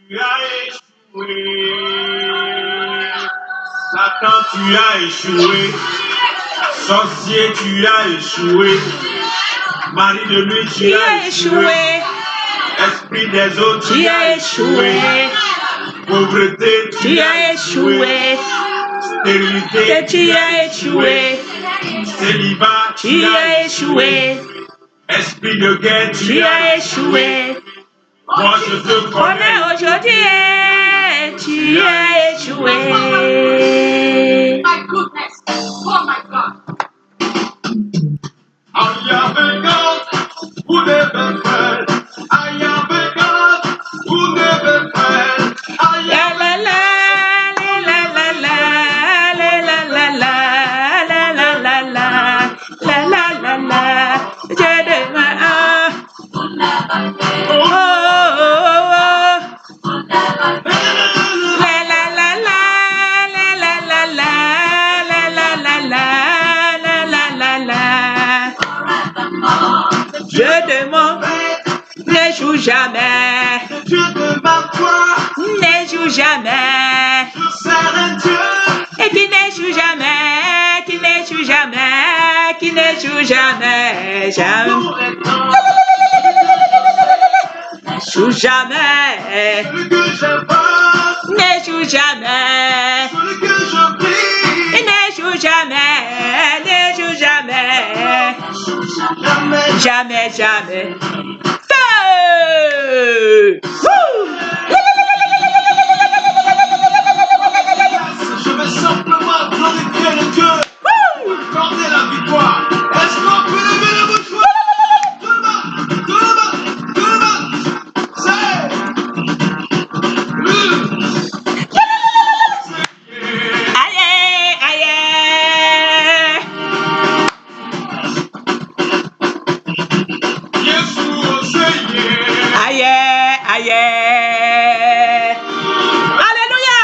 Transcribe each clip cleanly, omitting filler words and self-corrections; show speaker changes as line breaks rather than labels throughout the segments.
Tu as échoué. Satan, tu as échoué. Sorcier, tu as échoué. Mari de lui, tu as échoué. Esprit des eaux, tu as échoué. Pauvreté, tu as échoué. Stérilité, tu as échoué. Célibat, tu as échoué. Esprit de guerre, tu as échoué. Moi, je te connais aujourd'hui. Tu as échoué.
My goodness. Oh my God.
I am a God who never failed. I am a God who never failed. I am a
Je demande, n'échoue jamais,
Dieu de ma foi.
n'échoue jamais,
Je serai Dieu.
et qui n'échoue jamais, qui n'échoue jamais, qui n'échoue jamais, jamais,
Pour les temps.
n'échoue jamais,
Celui que j'invoque.
n'échoue jamais,
Celui que je prie.
il n'échoue jamais, n'échoue jamais,
Jamais.
jamais, jamais. Feu! Wouh!
Je vais simplement glorifier le Dieu. Accorder la victoire. Est-ce qu'on peut lever le bouche? Tout le monde, tout le monde, tout le monde. C'est.
Aïe, aïe.
Yeshua, Seigneur.
Aïe, aïe. Alléluia.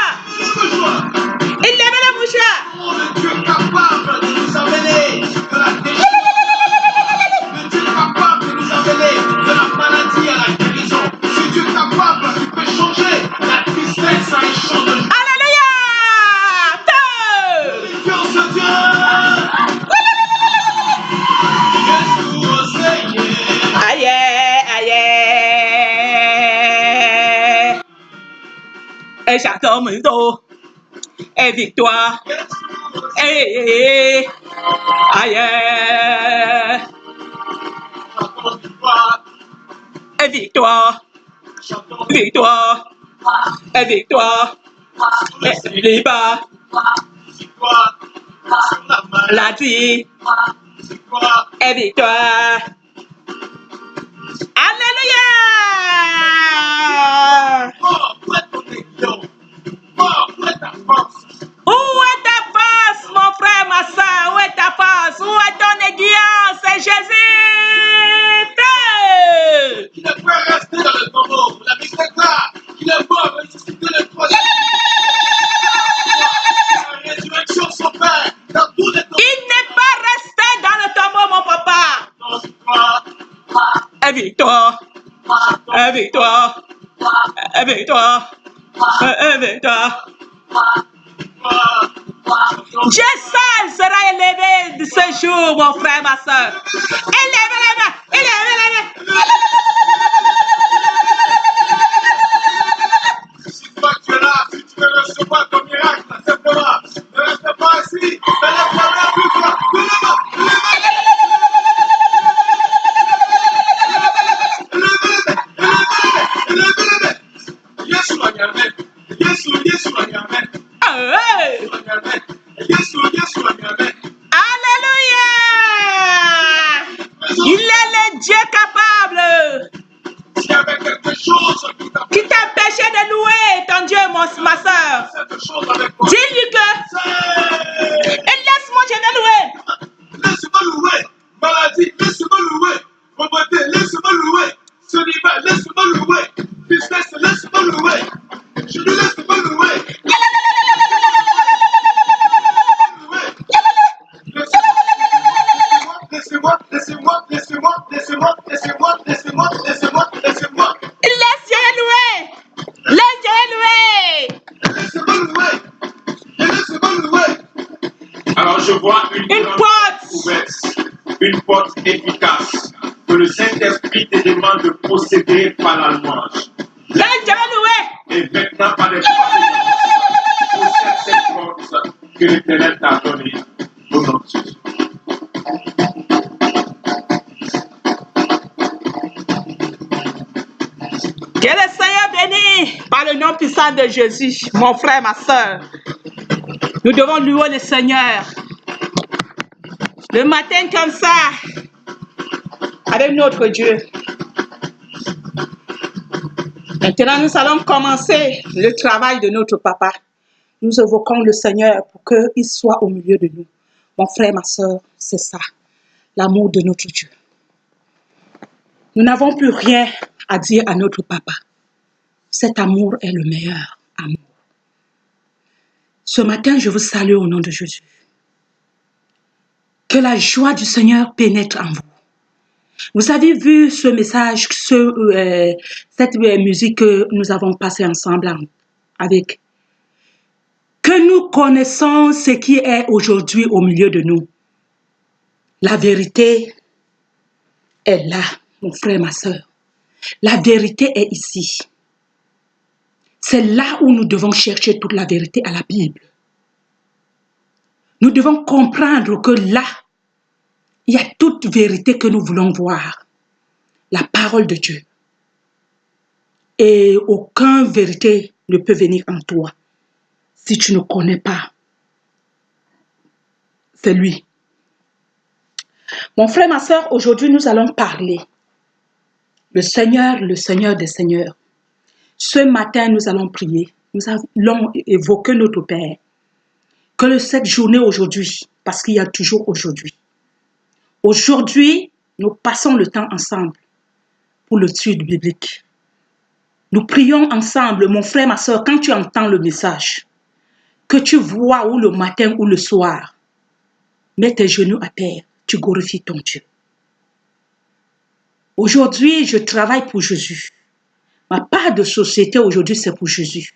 Il lève la mouchoir.
Oh, le Dieu capable de nous amener de la déchet. Le Dieu capable de nous amener de la maladie à la guérison. Ce Dieu capable qui peut changer la tristesse à un chant de joie.
Alléluia. Feu.
Glorifions ce Dieu. Yeshua, Seigneur.
Aïe, aïe. Et chacun me dit, et victoire. Et aïe.
Chantons victoire.
Et victoire.
Chantons
Victoire. Et victoire. Et libre.
victoire. Sur la
Maladie.
victoire.
Et victoire. Alléluia.
Oh, où est ton éclat? Oh, où est ta force?
Où est ta force, mon frère, ma soeur? Où est ta force? Où est ton aiguillon? C'est Jésus. Feu.
Qui ne peut rester dans le tombeau. La Bible déclare qu'il est mort, ressuscité le troisième. La résurrection, son Père, dans tous les tombes.
Il n'est pas resté dans le tombeau, mon papa.
Dans victoire.
Et victoire. Et victoire. Et victoire. Et victoire.
Victoire.
Dieu seul sera élevé de ce jour, mon frère, ma soeur. Élevez les mains. Élevez les mains.
Si toi tu es là, si tu veux recevoir ton miracle, simplement, ne reste pas assis, mais lève la main plus fort. Yeshua Nyame, Yeshua Nyame,
Hey.
Yeshua Nyame.
Alléluia. Il est le Dieu capable
S'il y avait quelque chose
qui t'empêchait de louer ton Dieu, ma soeur.
cette chose avec moi,
Dis-lui que et laisse-moi, je vais louer.
laisse-moi louer. Maladie, laisse-moi louer. Pauvreté, laisse-moi louer. Célibat, laisse-moi louer. Business, laisse-moi louer. Je lui laisse-moi louer. Laissez-moi.
Laisse Dieu louer. Laisse
je vois une
Une
grande
porte.
ouverte, une porte efficace, que le Saint-Esprit te demande de posséder par la louange.
Là, je vais louer.
Et maintenant, par les possède cette porte que l'Éternel t'a donnée au nom de Jésus.
Que le Seigneur bénisse par le nom puissant de Jésus, mon frère, ma soeur. Nous devons louer le Seigneur. Le matin comme ça, avec notre Dieu. Maintenant, nous allons commencer le travail de notre papa. Nous évoquons le Seigneur pour qu'il soit au milieu de nous. Mon frère, ma soeur, c'est ça, l'amour de notre Dieu. Nous n'avons plus rien à dire à notre papa. Cet amour est le meilleur amour. Ce matin, je vous salue au nom de Jésus. Que la joie du Seigneur pénètre en vous. Vous avez vu ce message, cette musique que nous avons passée ensemble avec. Que nous connaissons ce qui est aujourd'hui au milieu de nous. La vérité est là, mon frère, ma soeur. La vérité est ici. C'est là où nous devons chercher toute la vérité à la Bible. Nous devons comprendre que là, il y a toute vérité que nous voulons voir. La parole de Dieu. Et aucune vérité ne peut venir en toi si tu ne connais pas. C'est lui. Mon frère, ma soeur, aujourd'hui nous allons parler. Le Seigneur des Seigneurs. Ce matin, nous allons prier. Nous allons évoquer notre Père. Que cette journée aujourd'hui, parce qu'il y a toujours aujourd'hui. Aujourd'hui, nous passons le temps ensemble pour l'étude biblique. Nous prions ensemble, mon frère, ma soeur, quand tu entends le message, que tu vois ou le matin ou le soir, mets tes genoux à terre, tu glorifies ton Dieu. Aujourd'hui, je travaille pour Jésus. Ma part de société aujourd'hui, c'est pour Jésus.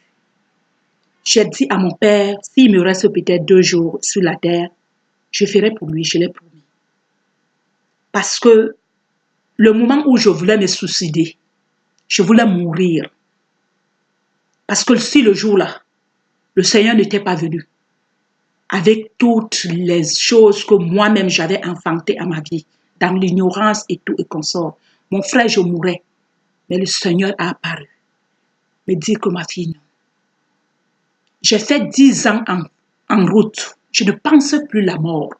J'ai dit à mon Père, s'il me reste peut-être 2 jours sur la terre, je ferai pour lui, je l'ai promis. Parce que le moment où je voulais me suicider, je voulais mourir. Parce que si le jour-là, le Seigneur n'était pas venu, avec toutes les choses que moi-même j'avais enfantées à ma vie, dans l'ignorance et tout et consort, mon frère, je mourrais. Mais le Seigneur a apparu. Me dit que ma fille, non. J'ai fait 10 ans en route. Je ne pense plus la mort.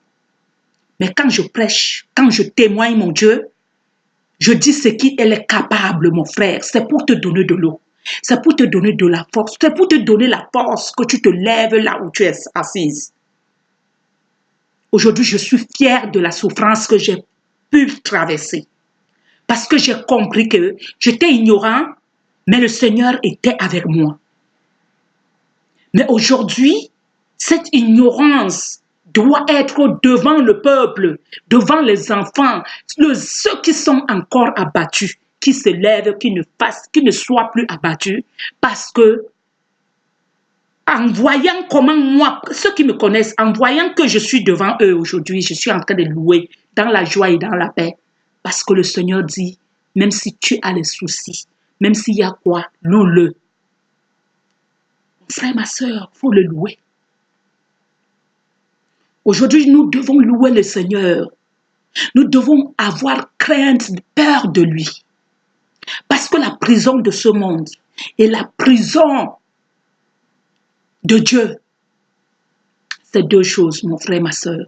Mais quand je prêche, quand je témoigne mon Dieu, je dis ce qu'il est capable, mon frère. C'est pour te donner de l'eau. C'est pour te donner de la force. C'est pour te donner la force que tu te lèves là où tu es assise. Aujourd'hui, je suis fière de la souffrance que j'ai pu traverser. Parce que j'ai compris que j'étais ignorant, mais le Seigneur était avec moi. Mais aujourd'hui, cette ignorance doit être devant le peuple, devant les enfants, ceux qui sont encore abattus, qui se lèvent, qui ne soient plus abattus, parce que en voyant comment moi, ceux qui me connaissent, en voyant que je suis devant eux aujourd'hui, je suis en train de louer dans la joie et dans la paix, parce que le Seigneur dit, même si tu as les soucis, même s'il y a quoi, loue-le. Mon frère, ma soeur, il faut le louer. Aujourd'hui, nous devons louer le Seigneur. Nous devons avoir crainte, peur de lui. Parce que la prison de ce monde et la prison de Dieu, c'est 2 choses, mon frère, ma soeur.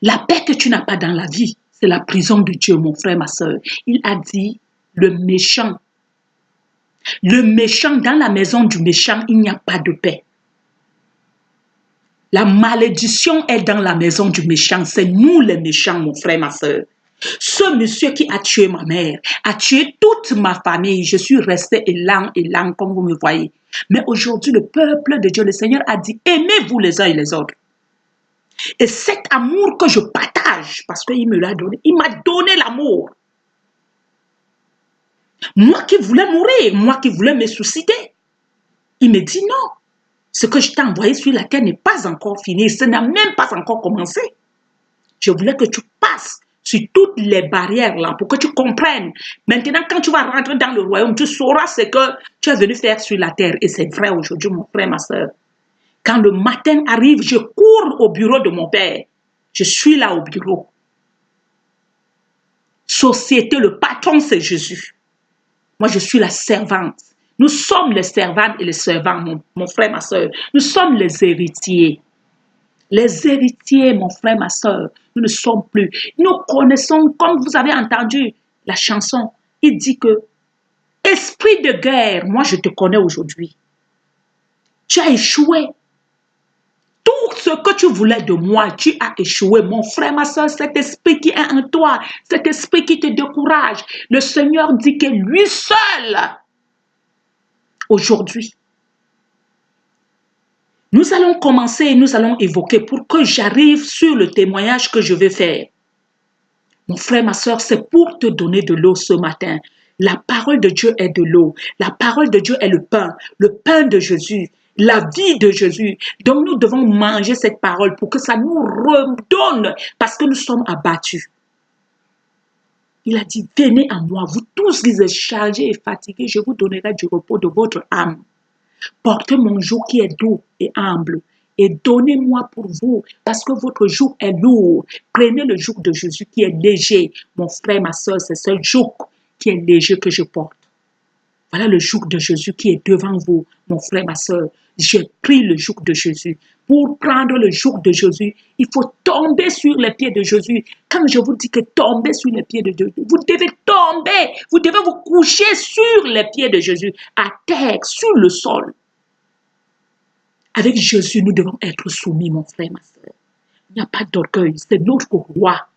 La paix que tu n'as pas dans la vie, c'est la prison de Dieu, mon frère, ma soeur. Il a dit, le méchant, dans la maison du méchant, il n'y a pas de paix. La malédiction est dans la maison du méchant. C'est nous les méchants, mon frère, ma soeur. Ce monsieur qui a tué ma mère, a tué toute ma famille. Je suis restée élan, comme vous me voyez. Mais aujourd'hui, le peuple de Dieu, le Seigneur a dit, aimez-vous les uns et les autres. Et cet amour que je partage, parce qu'il me l'a donné, il m'a donné l'amour. Moi qui voulais mourir, moi qui voulais me suicider, il me dit non. Ce que je t'ai envoyé sur la terre n'est pas encore fini. Ce n'a même pas encore commencé. Je voulais que tu passes sur toutes les barrières là pour que tu comprennes. Maintenant, quand tu vas rentrer dans le royaume, tu sauras ce que tu es venu faire sur la terre. Et c'est vrai aujourd'hui, mon frère, ma soeur. Quand le matin arrive, je cours au bureau de mon père. Je suis là au bureau. Société, le patron, c'est Jésus. Moi, je suis la servante. Nous sommes les servantes et les servants, mon frère, ma soeur. Nous sommes les héritiers. Les héritiers, mon frère, ma soeur, nous ne sommes plus. Nous connaissons, comme vous avez entendu la chanson, il dit que esprit de guerre, moi je te connais aujourd'hui. Tu as échoué. Tout ce que tu voulais de moi, tu as échoué. Mon frère, ma soeur, cet esprit qui est en toi, cet esprit qui te décourage, le Seigneur dit que lui seul, aujourd'hui, nous allons commencer et nous allons évoquer pour que j'arrive sur le témoignage que je vais faire. Mon frère, ma soeur, c'est pour te donner de l'eau ce matin. La parole de Dieu est de l'eau. La parole de Dieu est le pain de Jésus, la vie de Jésus. Donc nous devons manger cette parole pour que ça nous redonne parce que nous sommes abattus. Il a dit, venez à moi, vous tous qui êtes chargés et fatigués, je vous donnerai du repos de votre âme. Portez mon joug qui est doux et humble et donnez-moi pour vous parce que votre joug est lourd. Prenez le joug de Jésus qui est léger. Mon frère, ma soeur, c'est ce joug qui est léger que je porte. Voilà le joug de Jésus qui est devant vous, mon frère, ma soeur. J'ai pris le joug de Jésus. Pour prendre le joug de Jésus, il faut tomber sur les pieds de Jésus. Quand je vous dis que tomber sur les pieds de Jésus, vous devez tomber, vous devez vous coucher sur les pieds de Jésus, à terre, sur le sol. Avec Jésus, nous devons être soumis, mon frère, ma soeur. Il n'y a pas d'orgueil, c'est notre roi.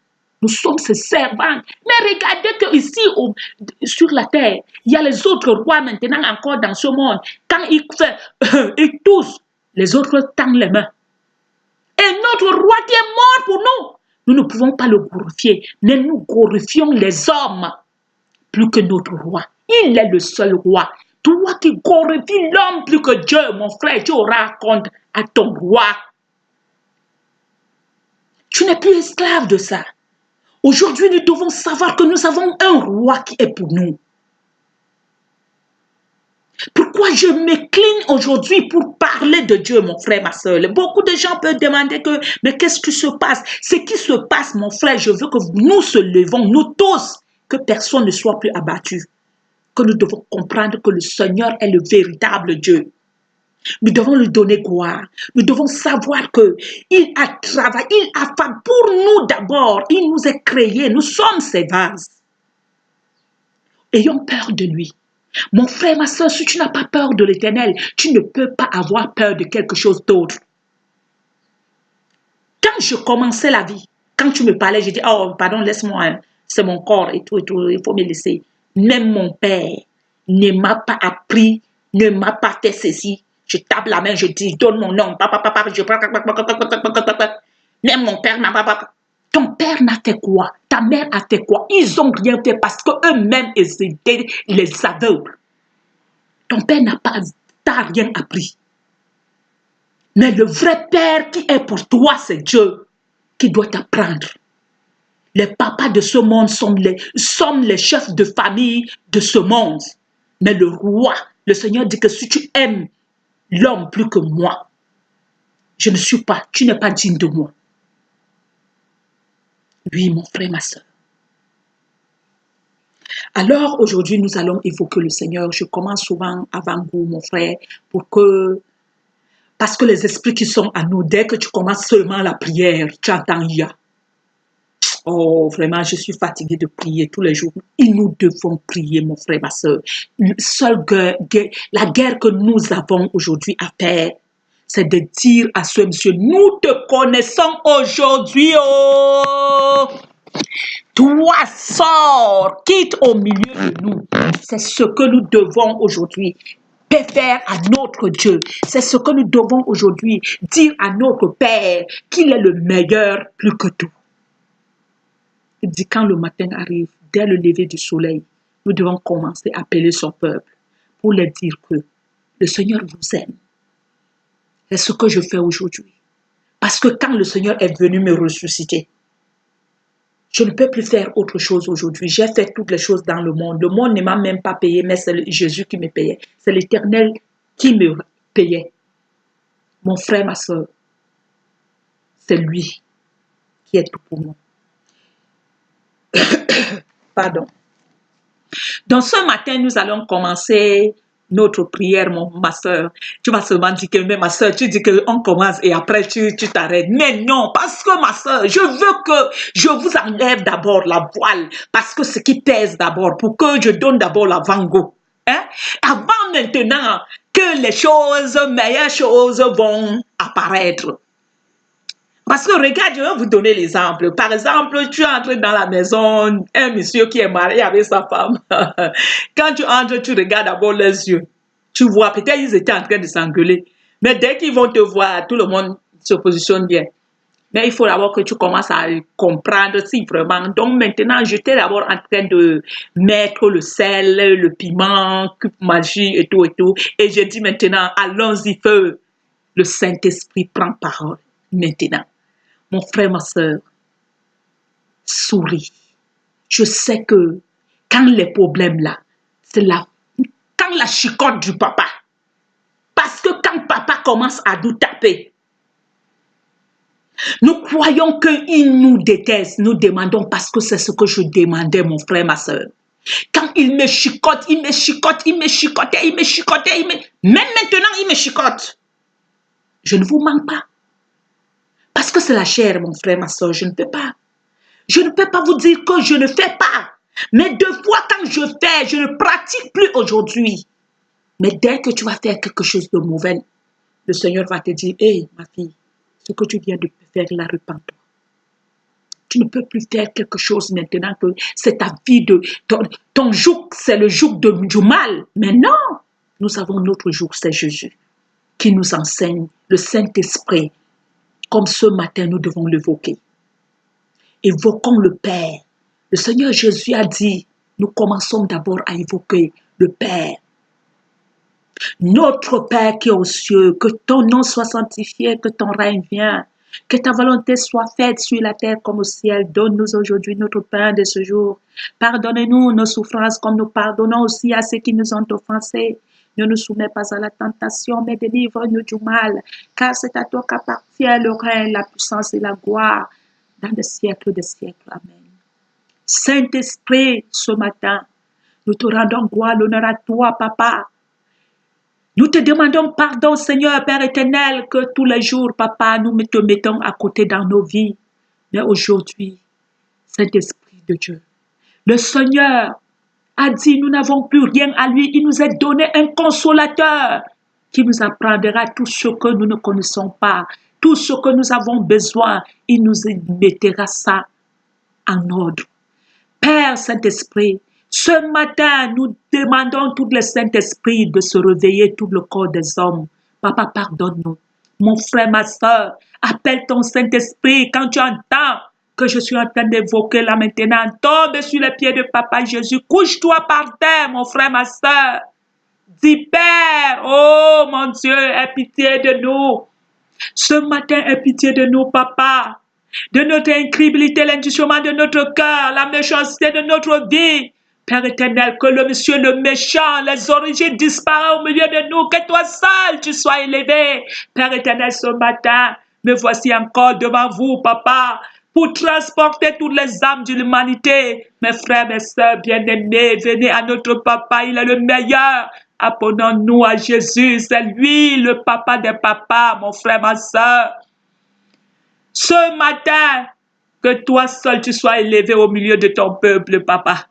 Nous sommes ses servants. Mais regardez que ici, sur la terre, il y a les autres rois maintenant encore dans ce monde. Quand ils tous, les autres tendent les mains. Et notre roi qui est mort pour nous, nous ne pouvons pas le glorifier, mais nous glorifions les hommes plus que notre roi. Il est le seul roi. Toi qui glorifies l'homme plus que Dieu, mon frère, tu auras compte à ton roi. Tu n'es plus esclave de ça. Aujourd'hui, nous devons savoir que nous avons un roi qui est pour nous. Pourquoi je m'incline aujourd'hui pour parler de Dieu, mon frère, ma soeur? Beaucoup de gens peuvent demander que, mais qu'est-ce qui se passe? Ce qui se passe, mon frère, je veux que nous se levons, nous tous, que personne ne soit plus abattu. Que nous devons comprendre que le Seigneur est le véritable Dieu. Nous devons lui donner gloire. Nous devons savoir qu'il a travaillé, il a fait pour nous d'abord. Il nous a créés, nous sommes ses vases. Ayons peur de lui. Mon frère, ma soeur, si tu n'as pas peur de l'Éternel, tu ne peux pas avoir peur de quelque chose d'autre. Quand je commençais la vie, quand tu me parlais, je dis, oh, pardon, laisse-moi, hein, c'est mon corps et tout, il faut me laisser. Même mon père ne m'a pas appris, ne m'a pas fait ceci. Je tape la main, je dis, donne mon nom. Même mon père n'a pas. Ton père n'a fait quoi? Ta mère a fait quoi? Ils n'ont rien fait parce qu'eux-mêmes, ils étaient les aveugles. Ton père t'a rien appris. Mais le vrai père qui est pour toi, c'est Dieu qui doit t'apprendre. Les papas de ce monde sommes les chefs de famille de ce monde. Mais le roi, le Seigneur dit que si tu aimes l'homme plus que moi, tu n'es pas digne de moi. Oui, mon frère, ma soeur. Alors, aujourd'hui, nous allons évoquer le Seigneur. Je commence souvent avant vous, mon frère, parce que les esprits qui sont à nous, dès que tu commences seulement la prière, tu entends « Ya ». Oh, vraiment, je suis fatiguée de prier tous les jours. Et nous devons prier, mon frère, ma soeur. La guerre que nous avons aujourd'hui à faire, c'est de dire à ce monsieur, nous te connaissons aujourd'hui, oh! Toi, sors, quitte au milieu de nous. C'est ce que nous devons aujourd'hui faire à notre Dieu. C'est ce que nous devons aujourd'hui dire à notre Père, qu'il est le meilleur plus que tout. Il dit quand le matin arrive, dès le lever du soleil, nous devons commencer à appeler son peuple pour leur dire que le Seigneur vous aime. C'est ce que je fais aujourd'hui. Parce que quand le Seigneur est venu me ressusciter, je ne peux plus faire autre chose aujourd'hui. J'ai fait toutes les choses dans le monde. Le monde ne m'a même pas payé, mais c'est Jésus qui me payait. C'est l'Éternel qui me payait. Mon frère, ma soeur, c'est lui qui est tout pour moi. Pardon. Donc ce matin, nous allons commencer notre prière, ma soeur. Tu vas seulement dire que, mais ma soeur, tu dis qu'on commence et après tu t'arrêtes. Mais non, parce que ma soeur, je veux que je vous enlève d'abord la voile. Parce que ce qui pèse d'abord, pour que je donne d'abord l'avant-goût. Hein? Avant maintenant que les choses, meilleures choses vont apparaître. Parce que regarde, je vais vous donner l'exemple. Par exemple, tu entres dans la maison, un monsieur qui est marié avec sa femme. Quand tu entres, tu regardes d'abord leurs yeux. Tu vois, peut-être ils étaient en train de s'engueuler. Mais dès qu'ils vont te voir, tout le monde se positionne bien. Mais il faut d'abord que tu commences à comprendre si vraiment. Donc maintenant, j'étais d'abord en train de mettre le sel, le piment, cube magie et tout et tout. Et j'ai dit maintenant, allons-y feu. Le Saint-Esprit prend parole maintenant. Mon frère, ma soeur, souris. Je sais que quand les problèmes là, c'est là, quand la chicotte du papa, parce que quand papa commence à nous taper, nous croyons qu'il nous déteste, nous demandons parce que c'est ce que je demandais, mon frère, ma soeur. Quand il me chicote, il me chicote, il me chicotait, il me chicotait, même maintenant il me chicote. Je ne vous mens pas. Parce que c'est la chair, mon frère, ma soeur, je ne peux pas. Je ne peux pas vous dire que je ne fais pas. Mais deux fois quand je fais, je ne pratique plus aujourd'hui. Mais dès que tu vas faire quelque chose de mauvais, le Seigneur va te dire, hey, ma fille, ce que tu viens de faire là, repens-toi. Tu ne peux plus faire quelque chose maintenant que c'est ta vie de... Ton joug, c'est le joug du mal. Mais non, nous avons notre joug, c'est Jésus, qui nous enseigne le Saint-Esprit. Comme ce matin, nous devons l'évoquer. Évoquons le Père. Le Seigneur Jésus a dit, nous commençons d'abord à évoquer le Père. Notre Père qui est aux cieux, que ton nom soit sanctifié, que ton règne vienne, que ta volonté soit faite sur la terre comme au ciel. Donne-nous aujourd'hui notre pain de ce jour. Pardonnez-nous nos souffrances comme nous pardonnons aussi à ceux qui nous ont offensés. Ne nous soumets pas à la tentation, mais délivre-nous du mal, car c'est à toi qu'appartient le règne, la puissance et la gloire dans les siècles des siècles. Amen. Saint-Esprit, ce matin, nous te rendons gloire, l'honneur à toi, Papa. Nous te demandons pardon, Seigneur, Père éternel, que tous les jours, Papa, nous te mettons à côté dans nos vies. Mais aujourd'hui, Saint-Esprit de Dieu, le Seigneur a dit, nous n'avons plus rien à lui. Il nous a donné un consolateur qui nous apprendra tout ce que nous ne connaissons pas, tout ce que nous avons besoin. Il nous mettra ça en ordre. Père Saint-Esprit, ce matin, nous demandons tous les Saint-Esprit de se réveiller, tout le corps des hommes. Papa, pardonne-nous. Mon frère, ma soeur, appelle ton Saint-Esprit quand tu entends que je suis en train d'évoquer là maintenant. Tombe sur les pieds de Papa Jésus. Couche-toi par terre, mon frère, ma soeur. Dis, Père, oh mon Dieu, aie pitié de nous. Ce matin, aie pitié de nous, Papa. De notre incrédulité, l'indiscrétion de notre cœur, la méchanceté de notre vie. Père éternel, que le monsieur, le méchant, les origines disparaissent au milieu de nous, que toi seul tu sois élevé. Père éternel, ce matin, me voici encore devant vous, Papa, pour transporter toutes les âmes de l'humanité. Mes frères, mes sœurs bien-aimés, venez à notre Papa, il est le meilleur. Apprenons-nous à Jésus, c'est lui le Papa des papas, mon frère, ma sœur. Ce matin, que toi seul tu sois élevé au milieu de ton peuple, Papa.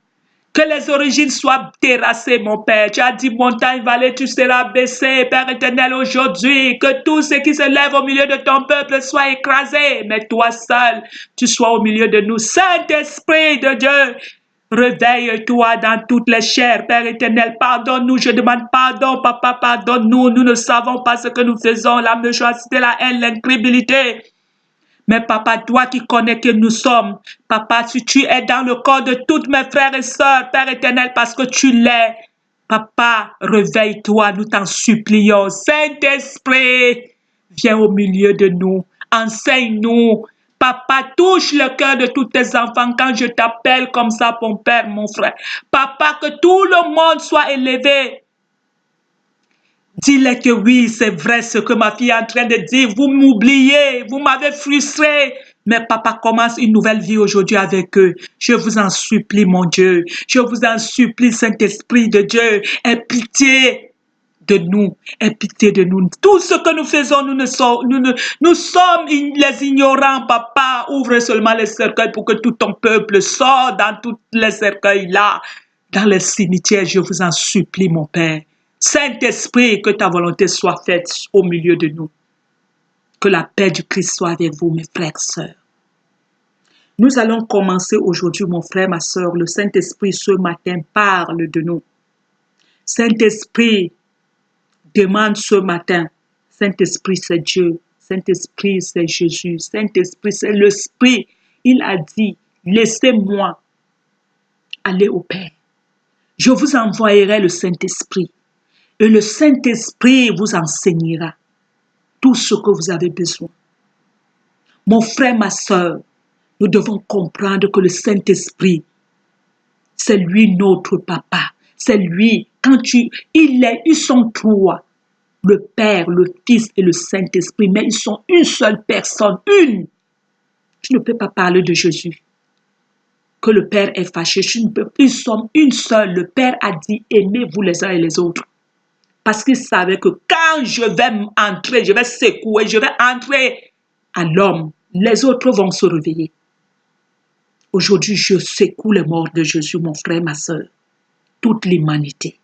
Que les origines soient terrassées, mon Père. Tu as dit, montagne, vallée, tu seras baissé, Père éternel, aujourd'hui. Que tout ce qui se lève au milieu de ton peuple soit écrasé. Mais toi seul, tu sois au milieu de nous. Saint-Esprit de Dieu, réveille-toi dans toutes les chairs, Père éternel. Pardonne-nous, je demande pardon, Papa, pardonne-nous. Nous ne savons pas ce que nous faisons, la méchanceté, la haine, l'incrédulité. Mais Papa, toi qui connais que nous sommes, Papa, si tu es dans le corps de toutes mes frères et sœurs, Père éternel, parce que tu l'es, Papa, réveille-toi, nous t'en supplions. Saint-Esprit, Viens au milieu de nous. Enseigne-nous. Papa, touche le cœur de tous tes enfants quand je t'appelle comme ça, mon père, mon frère. Papa, que tout le monde soit élevé. Dis-le que oui, c'est vrai ce que ma fille est en train de dire. Vous m'oubliez, vous m'avez frustré. Mais papa commence une nouvelle vie aujourd'hui avec eux. Je vous en supplie, mon Dieu. Je vous en supplie, Saint-Esprit de Dieu. Aie pitié de nous, aie pitié de nous. Tout ce que nous faisons, nous sommes les ignorants, papa. Ouvre seulement les cercueils pour que tout ton peuple sorte dans tous les cercueils là, dans les cimetières. Je vous en supplie, mon Père. Saint-Esprit, que ta volonté soit faite au milieu de nous. Que la paix du Christ soit avec vous, mes frères et sœurs. Nous allons commencer aujourd'hui, mon frère, ma sœur. Le Saint-Esprit, ce matin, parle de nous. Saint-Esprit, demande ce matin. Saint-Esprit, c'est Dieu. Saint-Esprit, c'est Jésus. Saint-Esprit, c'est l'Esprit. Il a dit, laissez-moi aller au Père. Je vous envoyerai le Saint-Esprit. Et le Saint-Esprit vous enseignera tout ce que vous avez besoin. Mon frère, ma soeur, nous devons comprendre que le Saint-Esprit, c'est lui notre papa. C'est lui, ils sont trois. Le Père, le Fils et le Saint-Esprit, mais ils sont une seule personne, une. Je ne peux pas parler de Jésus. Que le Père est fâché, ils sont une seule. Le Père a dit, aimez-vous les uns et les autres. Parce qu'il savait que quand je vais entrer, je vais secouer, je vais entrer à l'homme, les autres vont se réveiller. Aujourd'hui, je secoue les morts de Jésus, mon frère, ma soeur, toute l'humanité.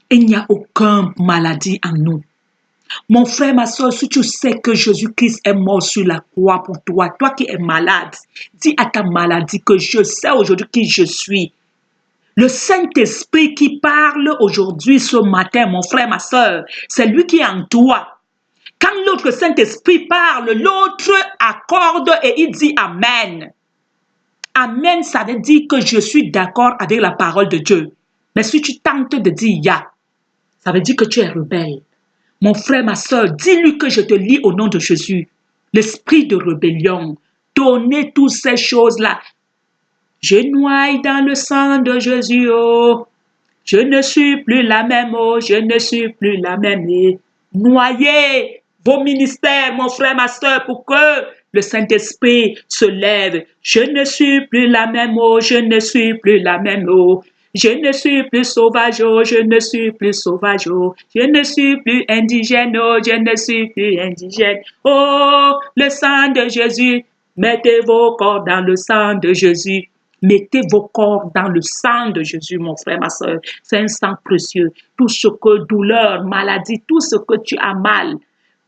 Il n'y a aucune maladie en nous. Mon frère, ma soeur, si tu sais que Jésus-Christ est mort sur la croix pour toi, toi qui es malade, dis à ta maladie que je sais aujourd'hui qui je suis. Le Saint-Esprit qui parle aujourd'hui, ce matin, mon frère, ma soeur, c'est lui qui est en toi. Quand l'autre Saint-Esprit parle, l'autre accorde et il dit Amen. Amen, ça veut dire que je suis d'accord avec la parole de Dieu. Mais si tu tentes de dire Ya, ça veut dire que tu es rebelle. Mon frère, ma soeur, dis-lui que je te lis au nom de Jésus. L'esprit de rébellion, donnez toutes ces choses-là. Je noie dans le sang de Jésus, oh. Je ne suis plus la même, oh. Je ne suis plus la même. Noyez vos ministères, mon frère, ma soeur, pour que le Saint-Esprit se lève. Je ne suis plus la même, oh. Je ne suis plus la même, oh. Je ne suis plus sauvage, oh, je ne suis plus sauvage, oh. Je ne suis plus indigène, oh, je ne suis plus indigène. Oh, le sang de Jésus, mettez vos corps dans le sang de Jésus. Mettez vos corps dans le sang de Jésus, mon frère, ma soeur. C'est un sang précieux. Tout ce que douleur, maladie, tout ce que tu as mal,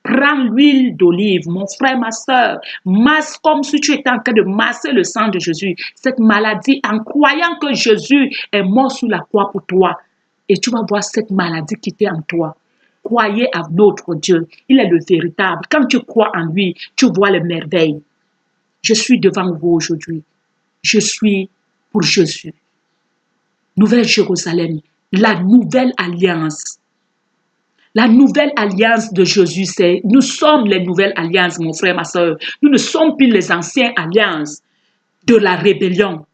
prends l'huile d'olive, mon frère, ma soeur. Masse comme si tu étais en train de masser le sang de Jésus. Cette maladie, en croyant que Jésus est mort sur la croix pour toi. Et tu vas voir cette maladie qui est en toi. Croyez à notre Dieu. Il est le véritable. Quand tu crois en lui, tu vois les merveilles. Je suis devant vous aujourd'hui. Je suis pour Jésus. Nouvelle Jérusalem, la nouvelle alliance. La nouvelle alliance de Jésus, c'est nous sommes les nouvelles alliances, mon frère, ma soeur. Nous ne sommes plus les anciennes alliances de la rébellion.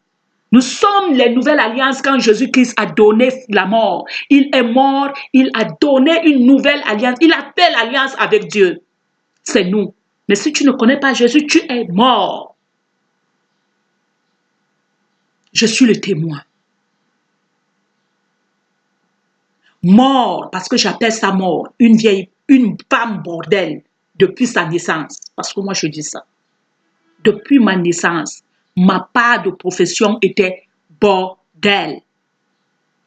Nous sommes les nouvelles alliances quand Jésus-Christ a donné la mort. Il est mort, il a donné une nouvelle alliance. Il a fait l'alliance avec Dieu. C'est nous. Mais si tu ne connais pas Jésus, tu es mort. Je suis le témoin. Mort, parce que j'appelle ça mort, une femme bordel, depuis sa naissance. Parce que moi, je dis ça. Depuis ma naissance, ma part de profession était bordel.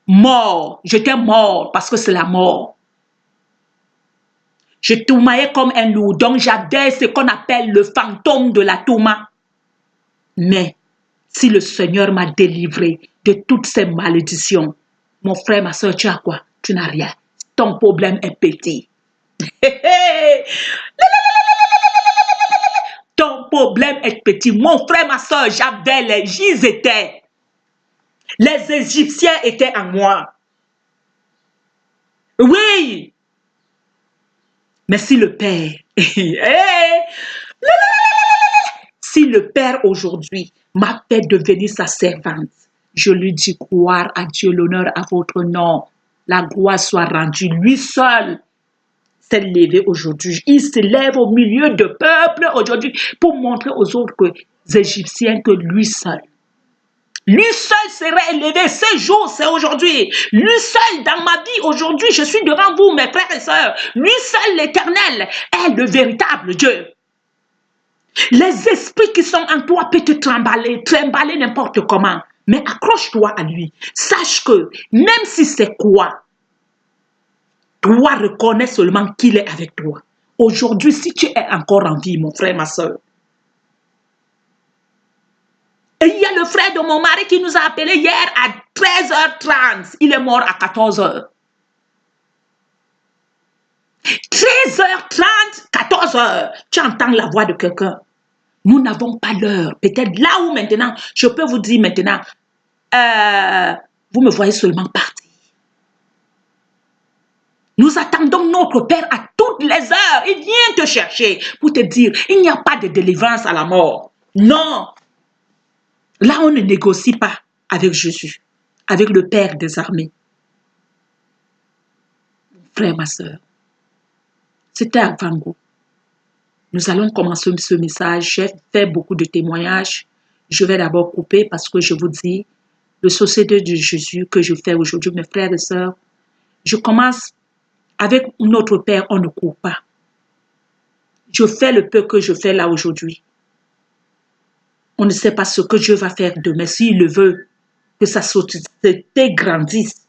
Mort, j'étais mort parce que c'est la mort. Je tourmaillais comme un loup, donc j'avais ce qu'on appelle le fantôme de la tourma. Mais si le Seigneur m'a délivré de toutes ces malédictions, mon frère, ma soeur, tu as quoi? Tu n'as rien. Ton problème est petit. Ton problème est petit. Mon frère, ma soeur, j'avais ils étaient. Les Égyptiens étaient en moi. Oui. Mais si le Père, si le Père aujourd'hui m'a fait devenir sa servante, je lui dis gloire à Dieu, l'honneur à votre nom. La gloire soit rendue. Lui seul s'est levé aujourd'hui. Il se lève au milieu de peuple aujourd'hui pour montrer aux autres Égyptiens que lui seul serait élevé. Ce jour, c'est aujourd'hui. Lui seul dans ma vie aujourd'hui, je suis devant vous, mes frères et sœurs. Lui seul, l'Éternel, est le véritable Dieu. Les esprits qui sont en toi peuvent te trimballer n'importe comment. Mais accroche-toi à lui. Sache que même si c'est quoi, toi reconnais seulement qu'il est avec toi. Aujourd'hui, si tu es encore en vie, mon frère, ma soeur. Et il y a le frère de mon mari qui nous a appelé hier à 13h30. Il est mort à 14h. 13h30, 14h. Tu entends la voix de quelqu'un. Nous n'avons pas l'heure. Peut-être là où maintenant, je peux vous dire maintenant, vous me voyez seulement partir. Nous attendons notre Père à toutes les heures. Il vient te chercher pour te dire, il n'y a pas de délivrance à la mort. Non. Là, on ne négocie pas avec Jésus, avec le Père des armées. Frère, ma soeur, c'était à Vango. Nous allons commencer ce message. J'ai fait beaucoup de témoignages. Je vais d'abord couper parce que je vous dis, le société de Jésus que je fais aujourd'hui, mes frères et sœurs, je commence avec notre Père, on ne court pas. Je fais le peu que je fais là aujourd'hui. On ne sait pas ce que Dieu va faire demain. S'il le veut, que sa société grandisse.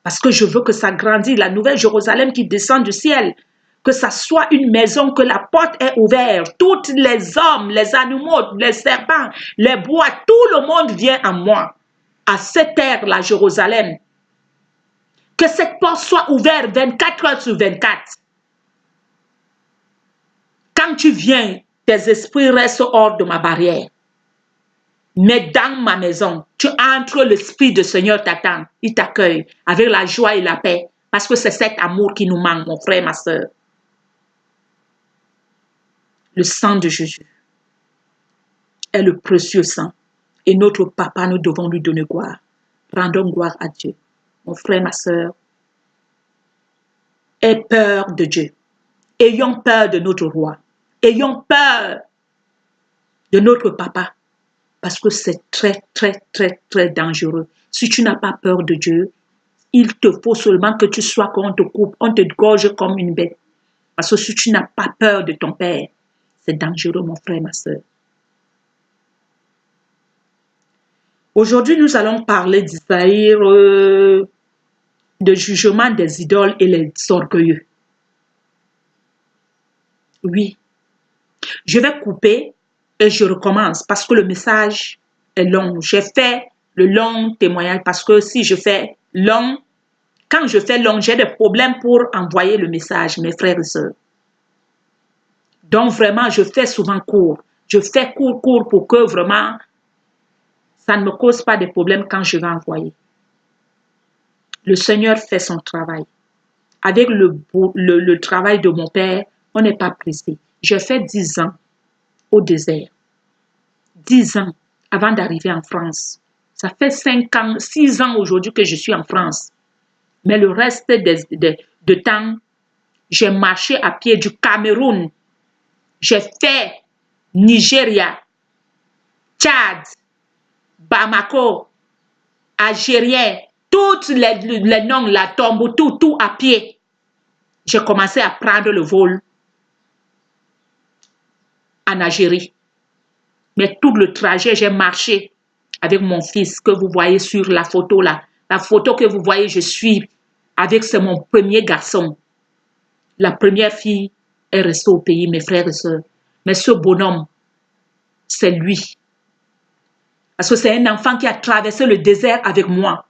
Parce que je veux que ça grandisse, la nouvelle Jérusalem qui descend du ciel. Que ça soit une maison, que la porte est ouverte. Tous les hommes, les animaux, les serpents, les bois, tout le monde vient à moi. À cette ère-là, Jérusalem. Que cette porte soit ouverte 24 heures sur 24. Quand tu viens, tes esprits restent hors de ma barrière. Mais dans ma maison, tu entres, l'Esprit du Seigneur t'attend. Il t'accueille avec la joie et la paix. Parce que c'est cet amour qui nous manque, mon frère, ma soeur. Le sang de Jésus est le précieux sang. Et notre papa, nous devons lui donner gloire. Rendons gloire à Dieu. Mon frère, ma soeur, aie peur de Dieu. Ayons peur de notre roi. Ayons peur de notre papa. Parce que c'est très, très, très, très dangereux. Si tu n'as pas peur de Dieu, il te faut seulement que tu sois qu'on te coupe, on te gorge comme une bête. Parce que si tu n'as pas peur de ton Père, c'est dangereux, mon frère, ma soeur. Aujourd'hui, nous allons parler d'Isaïe, de jugement des idoles et les orgueilleux. Oui. Je vais couper et je recommence parce que le message est long. J'ai fait le long témoignage parce que si je fais long, quand je fais long, j'ai des problèmes pour envoyer le message, mes frères et sœurs. Donc vraiment, je fais souvent court. Je fais court pour que vraiment, ça ne me cause pas de problèmes quand je vais envoyer. Le Seigneur fait son travail. Avec le travail de mon Père, on n'est pas pressé. J'ai fait 10 ans au désert. 10 ans avant d'arriver en France. Ça fait 5 ans, 6 ans aujourd'hui que je suis en France. Mais le reste de temps, j'ai marché à pied du Cameroun. J'ai fait Nigeria, Tchad, Bamako, Algérien, tous les noms, la tombe, tout à pied. J'ai commencé à prendre le vol en Algérie. Mais tout le trajet, j'ai marché avec mon fils que vous voyez sur la photo là. La photo que vous voyez, je suis avec, c'est mon premier garçon. La première fille est restée au pays, mes frères et sœurs. Mais ce bonhomme, c'est lui. Parce que c'est un enfant qui a traversé le désert avec moi.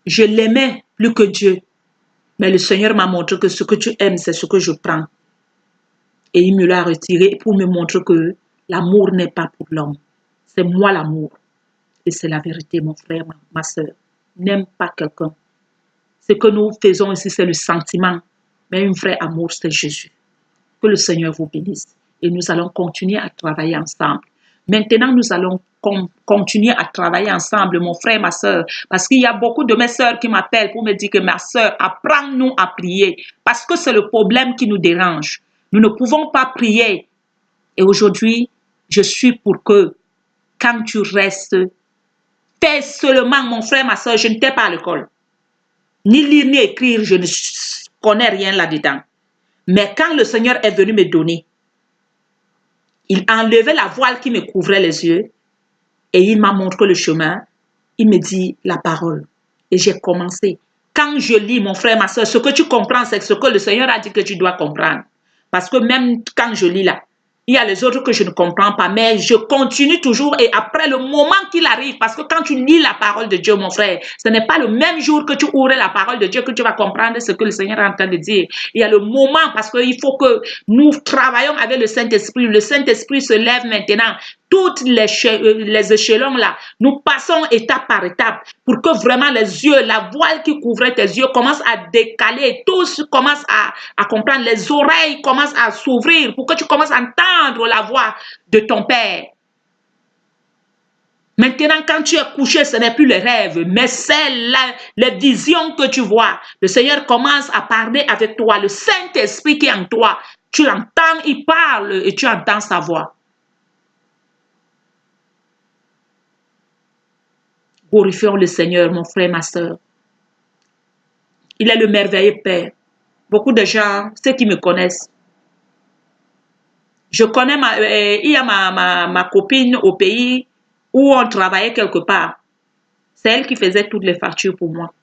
Je l'aimais plus que Dieu. Mais le Seigneur m'a montré que ce que tu aimes, c'est ce que je prends. Et il me l'a retiré pour me montrer que l'amour n'est pas pour l'homme. C'est moi l'amour. Et c'est la vérité, mon frère, ma soeur. n'aime pas quelqu'un. Ce que nous faisons ici, c'est le sentiment. Mais un vrai amour, c'est Jésus. Que le Seigneur vous bénisse. Et nous allons continuer à travailler ensemble. Maintenant, nous allons continuer à travailler ensemble, mon frère, ma soeur. Parce qu'il y a beaucoup de mes soeurs qui m'appellent pour me dire que ma soeur, apprends-nous à prier. Parce que c'est le problème qui nous dérange. Nous ne pouvons pas prier. Et aujourd'hui, je suis pour que quand tu restes, fais seulement, mon frère, ma soeur, je ne t'ai pas à l'école. Ni lire, ni écrire, je ne connais rien là-dedans. Mais quand le Seigneur est venu me donner, il a enlevé la voile qui me couvrait les yeux et il m'a montré le chemin. Il me dit la parole. Et j'ai commencé. Quand je lis, mon frère, ma soeur, ce que tu comprends, c'est ce que le Seigneur a dit que tu dois comprendre. Parce que même quand je lis là, il y a les autres que je ne comprends pas, mais je continue toujours et après le moment qu'il arrive, parce que quand tu lis la parole de Dieu, mon frère, ce n'est pas le même jour que tu ouvres la parole de Dieu que tu vas comprendre ce que le Seigneur est en train de dire. Il y a le moment, parce qu'il faut que nous travaillons avec le Saint-Esprit. Le Saint-Esprit se lève maintenant. Toutes les échelons là, nous passons étape par étape pour que vraiment les yeux, la voile qui couvrait tes yeux commence à décaler, tout commence à comprendre, les oreilles commencent à s'ouvrir pour que tu commences à entendre la voix de ton Père. Maintenant, quand tu es couché, ce n'est plus le rêve, mais c'est les visions que tu vois. Le Seigneur commence à parler avec toi, le Saint-Esprit qui est en toi. Tu l'entends, il parle et tu entends sa voix. Glorifions le Seigneur, mon frère, ma soeur. Il est le merveilleux Père. Beaucoup de gens, ceux qui me connaissent, je connais, il y a ma copine au pays où on travaillait quelque part. C'est elle qui faisait toutes les factures pour moi.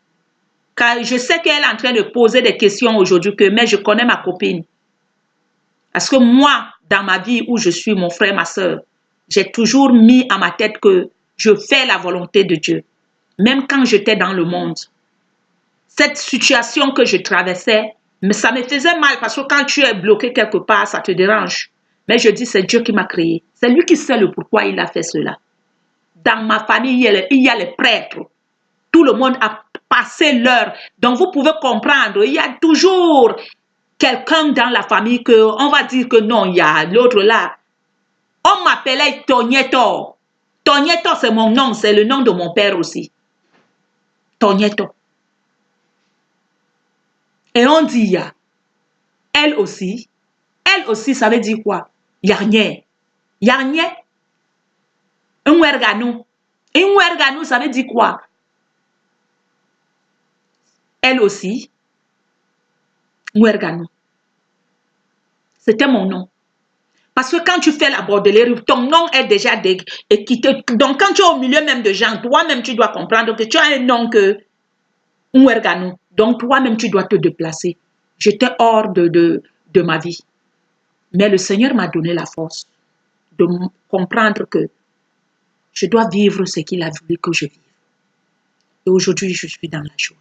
Car je sais qu'elle est en train de poser des questions aujourd'hui, mais je connais ma copine. Parce que moi, dans ma vie où je suis, mon frère, ma soeur, j'ai toujours mis à ma tête que je fais la volonté de Dieu. Même quand j'étais dans le monde. Cette situation que je traversais, mais ça me faisait mal parce que quand tu es bloqué quelque part, ça te dérange. Mais je dis, c'est Dieu qui m'a créé. C'est lui qui sait le pourquoi il a fait cela. Dans ma famille, il y a les prêtres. Tout le monde a passé l'heure. Donc, vous pouvez comprendre, il y a toujours quelqu'un dans la famille que on va dire que non, il y a l'autre là. On m'appelait Togneto. Togneto, c'est mon nom, c'est le nom de mon père aussi. Togneto. Et on dit ya. Elle aussi, ça veut dire quoi? Yarnier. Yarnier. Un werganou. Un werganou, ça veut dire quoi? Elle aussi. Werganou. C'était mon nom. Parce que quand tu fais la bordellerie, ton nom est déjà quitté. Donc quand tu es au milieu même de gens, toi-même tu dois comprendre que tu as un nom que Werganou. Donc toi-même tu dois te déplacer. J'étais hors de ma vie. Mais le Seigneur m'a donné la force de comprendre que je dois vivre ce qu'il a voulu que je vive. Et aujourd'hui, je suis dans la joie.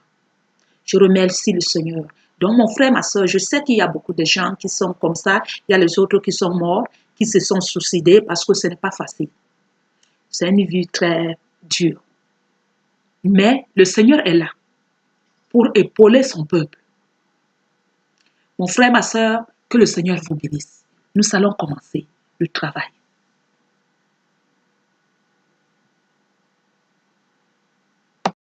Je remercie le Seigneur. Donc, mon frère, ma soeur, je sais qu'il y a beaucoup de gens qui sont comme ça. Il y a les autres qui sont morts, qui se sont suicidés parce que ce n'est pas facile. C'est une vie très dure. Mais le Seigneur est là pour épauler son peuple. Mon frère, ma soeur, que le Seigneur vous bénisse. Nous allons commencer le travail.